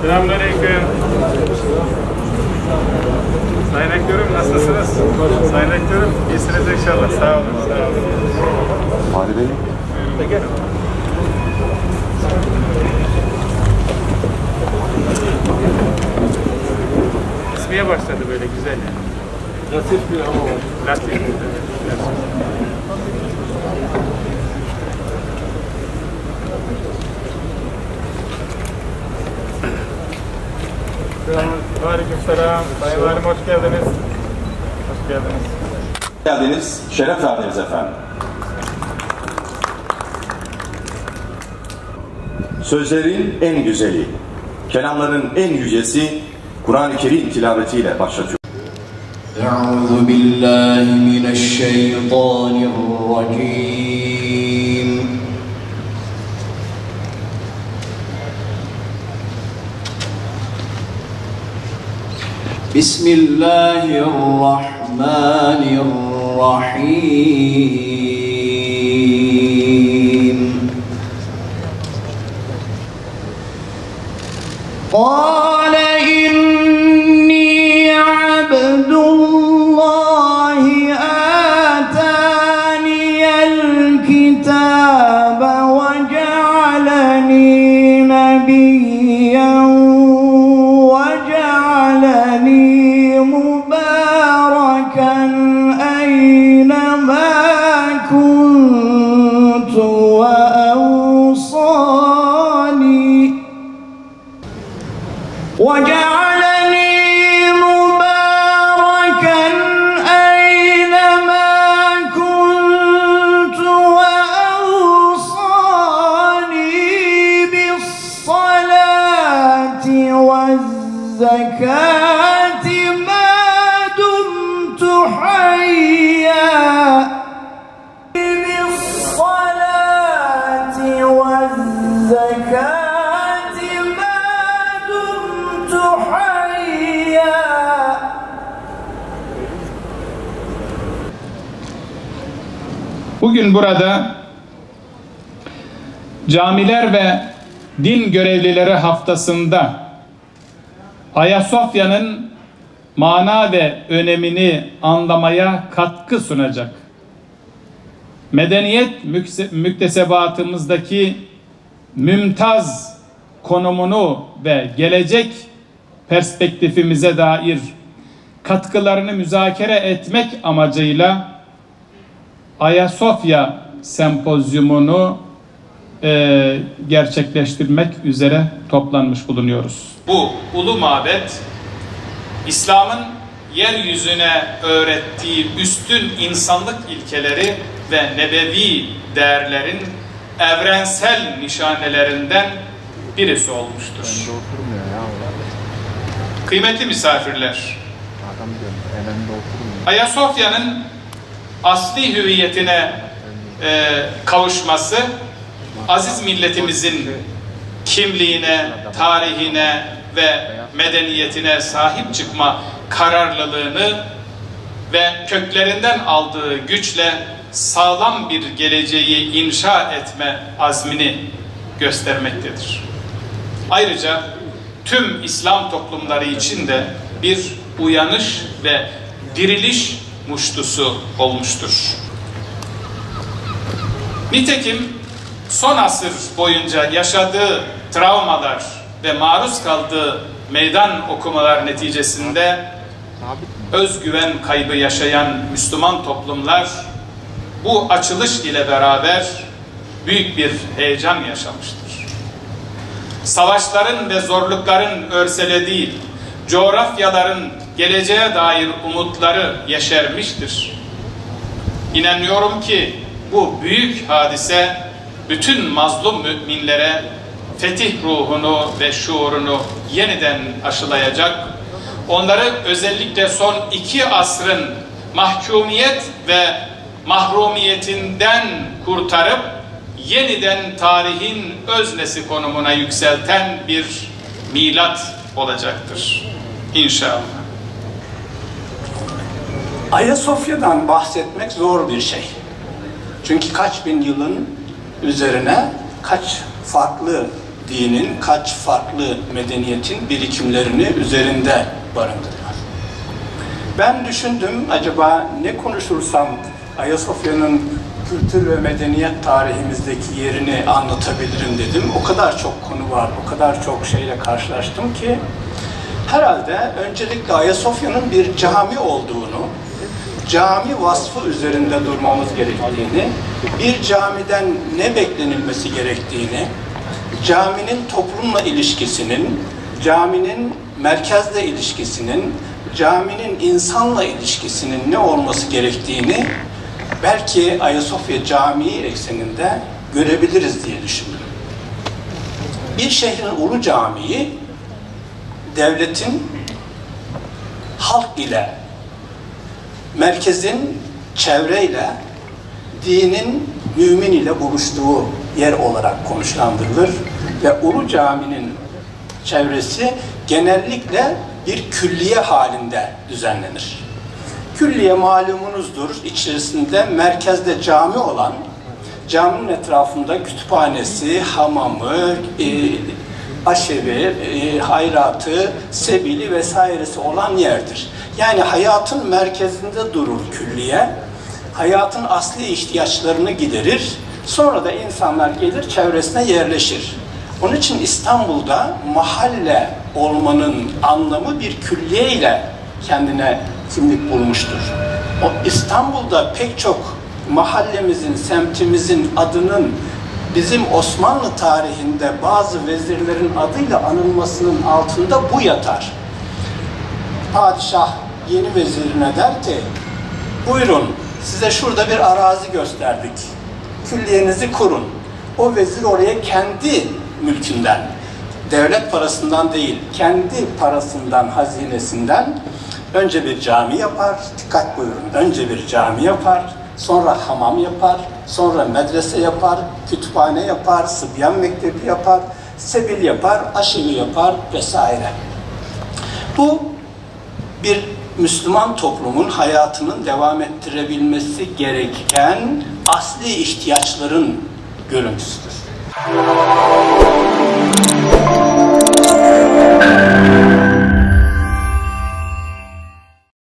Selamünaleyküm. Sayın Rektörüm, nasılsınız? Sayın Rektörüm, iyisiniz inşallah. Sağ olun, sağ olun. Hadi Bey. Gel. İsmiye başladı böyle güzel yani. Latif bir hava var. Latif. Aleykümselam. Sayın Valim hoş geldiniz. Hoş geldiniz. Hoş geldiniz. Şeref verdiniz efendim. Sözlerin en güzeli, kelamların en yücesi Kur'an-ı Kerim tilavetiyle başlatıyor. Euzu billahi mineşşeytanirracim. Bismillahirrahmanirrahim. قال إني عبد الله آتاني الكتاب وجعلني نبيا وجعلني مباركا أينما كنت وجعلني مباركا أينما كنت وأوصاني بالصلاة والزكاة ما دمت حيا بالصلاة والزكاة Bugün burada camiler ve din görevlileri haftasında Ayasofya'nın mana ve önemini anlamaya katkı sunacak, medeniyet müktesebatımızdaki mümtaz konumunu ve gelecek perspektifimize dair katkılarını müzakere etmek amacıyla Ayasofya sempozyumunu gerçekleştirmek üzere toplanmış bulunuyoruz. Bu ulu mabet, İslam'ın yeryüzüne öğrettiği üstün insanlık ilkeleri ve nebevi değerlerin evrensel nişanelerinden birisi olmuştur. Kıymetli misafirler, Ayasofya'nın asli hüviyetine kavuşması, aziz milletimizin kimliğine, tarihine ve medeniyetine sahip çıkma kararlılığını ve köklerinden aldığı güçle sağlam bir geleceği inşa etme azmini göstermektedir. Ayrıca tüm İslam toplumları için de bir uyanış ve diriliş muştusu olmuştur. Nitekim son asır boyunca yaşadığı travmalar ve maruz kaldığı meydan okumalar neticesinde özgüven kaybı yaşayan Müslüman toplumlar bu açılış ile beraber büyük bir heyecan yaşamıştır. Savaşların ve zorlukların örselediği coğrafyaların geleceğe dair umutları yeşermiştir. İnanıyorum ki bu büyük hadise bütün mazlum müminlere fetih ruhunu ve şuurunu yeniden aşılayacak, onları özellikle son 2 asrın mahkumiyet ve mahrumiyetinden kurtarıp yeniden tarihin öznesi konumuna yükselten bir milat olacaktır. İnşallah. Ayasofya'dan bahsetmek zor bir şey. Çünkü kaç bin yılın üzerine kaç farklı dinin, kaç farklı medeniyetin birikimlerini üzerinde barındırıyor. Ben düşündüm, acaba ne konuşursam Ayasofya'nın kültür ve medeniyet tarihimizdeki yerini anlatabilirim dedim. O kadar çok konu var, o kadar çok şeyle karşılaştım ki herhalde öncelikle Ayasofya'nın bir cami olduğunu, cami vasfı üzerinde durmamız gerektiğini, bir camiden ne beklenilmesi gerektiğini, caminin toplumla ilişkisinin, caminin merkezle ilişkisinin, caminin insanla ilişkisinin ne olması gerektiğini belki Ayasofya Camii ekseninde görebiliriz diye düşündüm. Bir şehrin ulu camii, devletin halk ile, merkezin çevreyle, dinin mümin ile buluştuğu yer olarak konuşlandırılır ve ulu caminin çevresi genellikle bir külliye halinde düzenlenir. Külliye malumunuzdur, içerisinde merkezde cami olan, caminin etrafında kütüphanesi, hamamı, aşevi, hayratı, sebili vesairesi olan yerdir. Yani hayatın merkezinde durur külliye, hayatın asli ihtiyaçlarını giderir, sonra da insanlar gelir çevresine yerleşir. Onun için İstanbul'da mahalle olmanın anlamı bir külliye ile kendine kimlik bulmuştur. O İstanbul'da pek çok mahallemizin, semtimizin adının bizim Osmanlı tarihinde bazı vezirlerin adıyla anılmasının altında bu yatar. Padişah yeni vezirine der ki, buyurun size şurada bir arazi gösterdik, külliyenizi kurun. O vezir oraya kendi mülkünden, devlet parasından değil, kendi parasından, hazinesinden önce bir cami yapar, dikkat buyurun, önce bir cami yapar, sonra hamam yapar, sonra medrese yapar, kütüphane yapar, sıbyan mektebi yapar, sebil yapar, aşevi yapar vesaire. Bu bir Müslüman toplumun hayatının devam ettirebilmesi gereken asli ihtiyaçların görüntüsüdür.